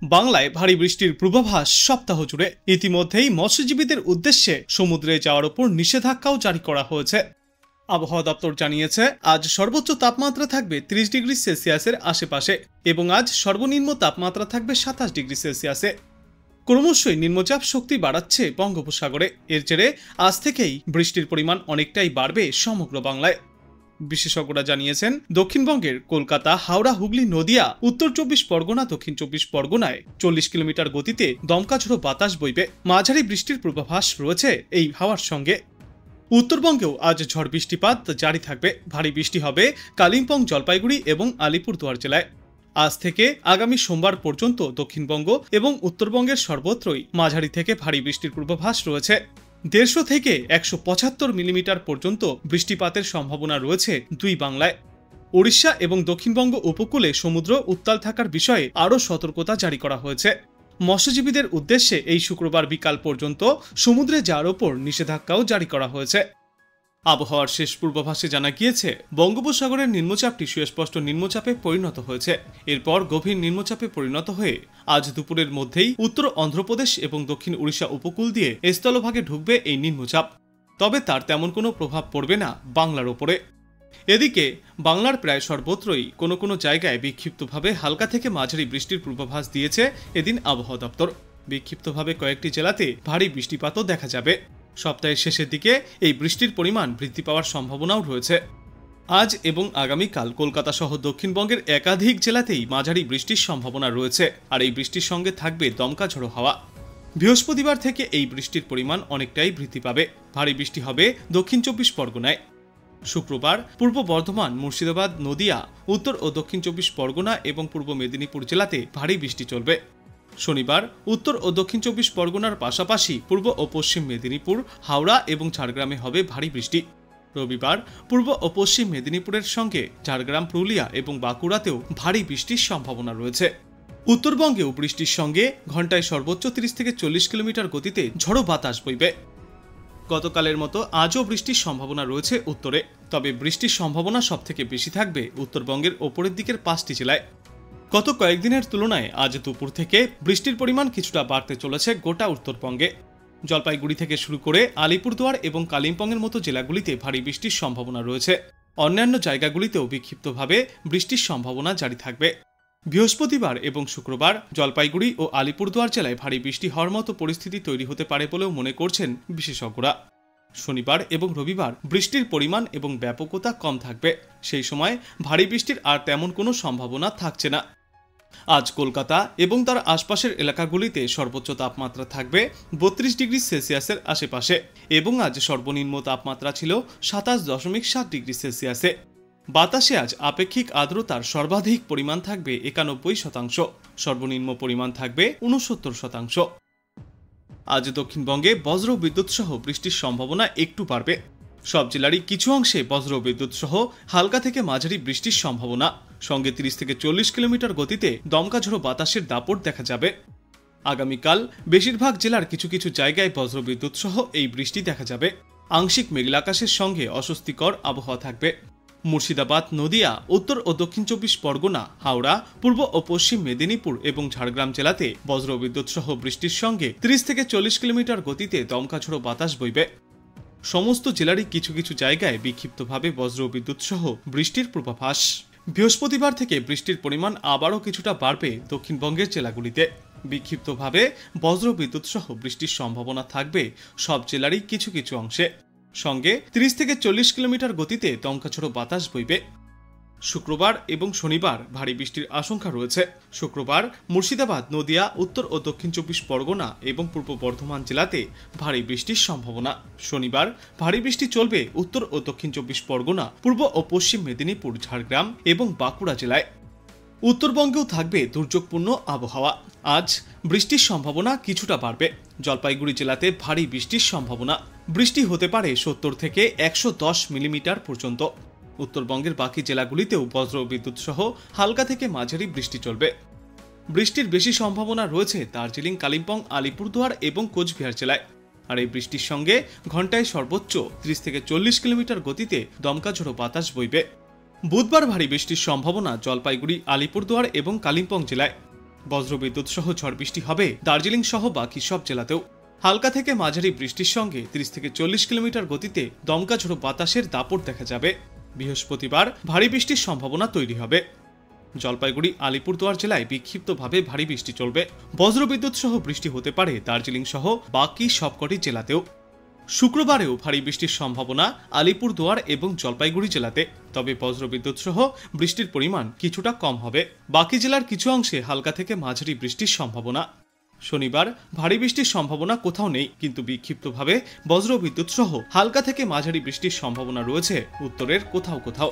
বাংলায় ভারী বৃষ্টির পূর্বাভাস সপ্তাহ জুড়ে। ইতিমধ্যেই মৎস্যজীবীদের উদ্দেশ্যে সমুদ্রে যাওয়ার উপর নিষেধাজ্ঞাও জারি করা হয়েছে। আবহাওয়া দপ্তর জানিয়েছে, আজ সর্বোচ্চ তাপমাত্রা থাকবে 30 ডিগ্রি সেলসিয়াসের আশেপাশে এবং আজ সর্বনিম্ন তাপমাত্রা থাকবে 27 ডিগ্রি সেলসিয়াসে। ক্রমশই নিম্নচাপ শক্তি বাড়াচ্ছে বঙ্গোপসাগরে। এর জেরে আজ থেকেই বৃষ্টির পরিমাণ অনেকটাই বাড়বে সমগ্র বাংলায়। বিশেষজ্ঞরা জানিয়েছেন, দক্ষিণবঙ্গের কলকাতা, হাওড়া, হুগলি, নদিয়া, উত্তর 24 পরগনা, দক্ষিণ 24 পরগনায় 40 কিলোমিটার গতিতে দমকা ঝোড়ো বাতাস বইবে। মাঝারি বৃষ্টির পূর্বাভাস রয়েছে এই হাওয়ার সঙ্গে। উত্তরবঙ্গেও আজ ঝড় বৃষ্টিপাত জারি থাকবে। ভারী বৃষ্টি হবে কালিম্পং, জলপাইগুড়ি এবং আলিপুরদুয়ার জেলায়। আজ থেকে আগামী সোমবার পর্যন্ত দক্ষিণবঙ্গ এবং উত্তরবঙ্গের সর্বত্রই মাঝারি থেকে ভারী বৃষ্টির পূর্বাভাস রয়েছে। 150 থেকে 175 মিলিমিটার পর্যন্ত বৃষ্টিপাতের সম্ভাবনা রয়েছে দুই বাংলায়। ওড়িশা এবং দক্ষিণবঙ্গ উপকূলে সমুদ্র উত্তাল থাকার বিষয়ে আরও সতর্কতা জারি করা হয়েছে। মৎস্যজীবীদের উদ্দেশ্যে এই শুক্রবার বিকাল পর্যন্ত সমুদ্রে যাওয়ার ওপর নিষেধাজ্ঞাও জারি করা হয়েছে। আবহাওয়ার শেষ পূর্বাভাসে জানা গিয়েছে, বঙ্গোপসাগরের নিম্নচাপটি সুস্পষ্ট নিম্নচাপে পরিণত হয়েছে। এরপর গভীর নিম্নচাপে পরিণত হয়ে আজ দুপুরের মধ্যেই উত্তর অন্ধ্রপ্রদেশ এবং দক্ষিণ ওড়িশা উপকূল দিয়ে স্থলভাগে ঢুকবে এই নিম্নচাপ। তবে তার তেমন কোনো প্রভাব পড়বে না বাংলার ওপরে। এদিকে বাংলার প্রায় সর্বত্রই কোনো কোনো জায়গায় বিক্ষিপ্তভাবে হালকা থেকে মাঝারি বৃষ্টির পূর্বাভাস দিয়েছে এদিন আবহাওয়া দপ্তর। বিক্ষিপ্তভাবে কয়েকটি জেলাতে ভারী বৃষ্টিপাতও দেখা যাবে। সপ্তাহের শেষের দিকে এই বৃষ্টির পরিমাণ বৃদ্ধি পাওয়ার সম্ভাবনাও রয়েছে। আজ এবং আগামীকাল কলকাতা সহ দক্ষিণবঙ্গের একাধিক জেলাতেই মাঝারি বৃষ্টির সম্ভাবনা রয়েছে, আর এই বৃষ্টির সঙ্গে থাকবে দমকা ঝোড়ো হাওয়া। বৃহস্পতিবার থেকে এই বৃষ্টির পরিমাণ অনেকটাই বৃদ্ধি পাবে। ভারী বৃষ্টি হবে দক্ষিণ 24 পরগনায়। শুক্রবার পূর্ব বর্ধমান, মুর্শিদাবাদ, নদিয়া, উত্তর ও দক্ষিণ 24 পরগনা এবং পূর্ব মেদিনীপুর জেলাতে ভারী বৃষ্টি চলবে। শনিবার উত্তর ও দক্ষিণ 24 পরগনার পাশাপাশি পূর্ব ও পশ্চিম মেদিনীপুর, হাওড়া এবং ঝাড়গ্রামে হবে ভারী বৃষ্টি। রবিবার পূর্ব ও পশ্চিম মেদিনীপুরের সঙ্গে ঝাড়গ্রাম, পুরুলিয়া এবং বাঁকুড়াতেও ভারী বৃষ্টির সম্ভাবনা রয়েছে। উত্তরবঙ্গেও বৃষ্টির সঙ্গে ঘন্টায় সর্বোচ্চ 30 থেকে 40 কিলোমিটার গতিতে ঝড়ো বাতাস বইবে। গতকালের মতো আজও বৃষ্টির সম্ভাবনা রয়েছে উত্তরে। তবে বৃষ্টির সম্ভাবনা সবথেকে বেশি থাকবে উত্তরবঙ্গের ওপরের দিকের 5টি জেলায়। গত কয়েকদিনের তুলনায় আজ দুপুর থেকে বৃষ্টির পরিমাণ কিছুটা বাড়তে চলেছে গোটা উত্তরবঙ্গে। জলপাইগুড়ি থেকে শুরু করে আলিপুরদুয়ার এবং কালিম্পংয়ের মতো জেলাগুলিতে ভারী বৃষ্টির সম্ভাবনা রয়েছে। অন্যান্য জায়গাগুলিতেও বিক্ষিপ্তভাবে বৃষ্টির সম্ভাবনা জারি থাকবে। বৃহস্পতিবার এবং শুক্রবার জলপাইগুড়ি ও আলিপুরদুয়ার জেলায় ভারী বৃষ্টি হওয়ার মতো পরিস্থিতি তৈরি হতে পারে বলেও মনে করছেন বিশেষজ্ঞরা। শনিবার এবং রবিবার বৃষ্টির পরিমাণ এবং ব্যাপকতা কম থাকবে। সেই সময় ভারী বৃষ্টির আর তেমন কোনো সম্ভাবনা থাকছে না। আজ কলকাতা এবং তার আশপাশের এলাকাগুলিতে সর্বোচ্চ তাপমাত্রা থাকবে 32 ডিগ্রি সেলসিয়াসের আশেপাশে এবং আজ সর্বনিম্ন তাপমাত্রা ছিল 27.7 ডিগ্রি সেলসিয়াসে। বাতাসে আজ আপেক্ষিক আর্দ্রতার সর্বাধিক পরিমাণ থাকবে 91%, সর্বনিম্ন পরিমাণ থাকবে 69%। আজ দক্ষিণবঙ্গে বজ্র বিদ্যুৎ সহ বৃষ্টির সম্ভাবনা একটু বাড়বে। সব জেলারই কিছু অংশে বজ্র বিদ্যুৎ সহ হালকা থেকে মাঝারি বৃষ্টির সম্ভাবনা, সঙ্গে 30 থেকে 40 কিলোমিটার গতিতে দমকা ঝোড়ো বাতাসের দাপট দেখা যাবে। আগামীকাল বেশিরভাগ জেলার কিছু কিছু জায়গায় বজ্র বিদ্যুৎ সহ এই বৃষ্টি দেখা যাবে। আংশিক মেঘলা আকাশের সঙ্গে অস্বস্তিকর আবহাওয়া থাকবে। মুর্শিদাবাদ, নদিয়া, উত্তর ও দক্ষিণ 24 পরগনা, হাওড়া, পূর্ব ও পশ্চিম মেদিনীপুর এবং ঝাড়গ্রাম জেলাতে বজ্র বিদ্যুৎ সহ বৃষ্টির সঙ্গে 30 থেকে 40 কিলোমিটার গতিতে দমকা ঝোড়ো বাতাস বইবে। সমস্ত জেলারই কিছু কিছু জায়গায় বিক্ষিপ্তভাবে বজ্র বিদ্যুৎ সহ বৃষ্টির পূর্বাভাস। বৃহস্পতিবার থেকে বৃষ্টির পরিমাণ আবারও কিছুটা বাড়বে দক্ষিণবঙ্গের জেলাগুলিতে। বিক্ষিপ্তভাবে বজ্র বিদ্যুৎ সহ বৃষ্টির সম্ভাবনা থাকবে সব জেলারই কিছু কিছু অংশে, সঙ্গে 30 থেকে 40 কিলোমিটার গতিতে দমকা ঝোড়ো বাতাস বইবে। শুক্রবার এবং শনিবার ভারী বৃষ্টির আশঙ্কা রয়েছে। শুক্রবার মুর্শিদাবাদ, নদিয়া, উত্তর ও দক্ষিণ 24 পরগনা এবং পূর্ব বর্ধমান জেলাতে ভারী বৃষ্টির সম্ভাবনা। শনিবার ভারী বৃষ্টি চলবে উত্তর ও দক্ষিণ 24 পরগনা, পূর্ব ও পশ্চিম মেদিনীপুর, ঝাড়গ্রাম এবং বাঁকুড়া জেলায়। উত্তরবঙ্গেও থাকবে দুর্যোগপূর্ণ আবহাওয়া। আজ বৃষ্টির সম্ভাবনা কিছুটা বাড়বে। জলপাইগুড়ি জেলাতে ভারী বৃষ্টির সম্ভাবনা। বৃষ্টি হতে পারে 70 থেকে 110 মিলিমিটার পর্যন্ত। উত্তরবঙ্গের বাকি জেলাগুলিতেও বজ্র বিদ্যুৎ সহ হালকা থেকে মাঝারি বৃষ্টি চলবে। বৃষ্টির বেশি সম্ভাবনা রয়েছে দার্জিলিং, কালিম্পং, আলিপুরদুয়ার এবং কোচবিহার জেলায়। আর এই বৃষ্টির সঙ্গে ঘন্টায় সর্বোচ্চ 30 থেকে 40 কিলোমিটার গতিতে দমকা ঝোড়ো বাতাস বইবে। বুধবার ভারী বৃষ্টির সম্ভাবনা জলপাইগুড়ি, আলিপুরদুয়ার এবং কালিম্পং জেলায়। বজ্রবিদ্যুৎ সহ ঝড় বৃষ্টি হবে দার্জিলিং সহ বাকি সব জেলাতেও। হালকা থেকে মাঝারি বৃষ্টির সঙ্গে 30 থেকে 40 কিলোমিটার গতিতে দমকা ঝোড়ো বাতাসের দাপট দেখা যাবে। বৃহস্পতিবার ভারী বৃষ্টির সম্ভাবনা তৈরি হবে। জলপাইগুড়ি আলিপুরদুয়ার জেলায় বিক্ষিপ্তভাবে ভারী বৃষ্টি চলবে। বজ্রবিদ্যুৎ সহ বৃষ্টি হতে পারে দার্জিলিং সহ বাকি সবকটি জেলাতেও। শুক্রবারেও ভারী বৃষ্টির সম্ভাবনা আলিপুরদুয়ার এবং জলপাইগুড়ি জেলাতে, তবে বজ্রবিদ্যুৎ সহ বৃষ্টির পরিমাণ কিছুটা কম হবে। বাকি জেলার কিছু অংশে হালকা থেকে মাঝারি বৃষ্টির সম্ভাবনা। শনিবার ভারী বৃষ্টির সম্ভাবনা কোথাও নেই, কিন্তু বিক্ষিপ্তভাবে বজ্রবিদ্যুৎ সহ হালকা থেকে মাঝারি বৃষ্টির সম্ভাবনা রয়েছে উত্তরের কোথাও কোথাও।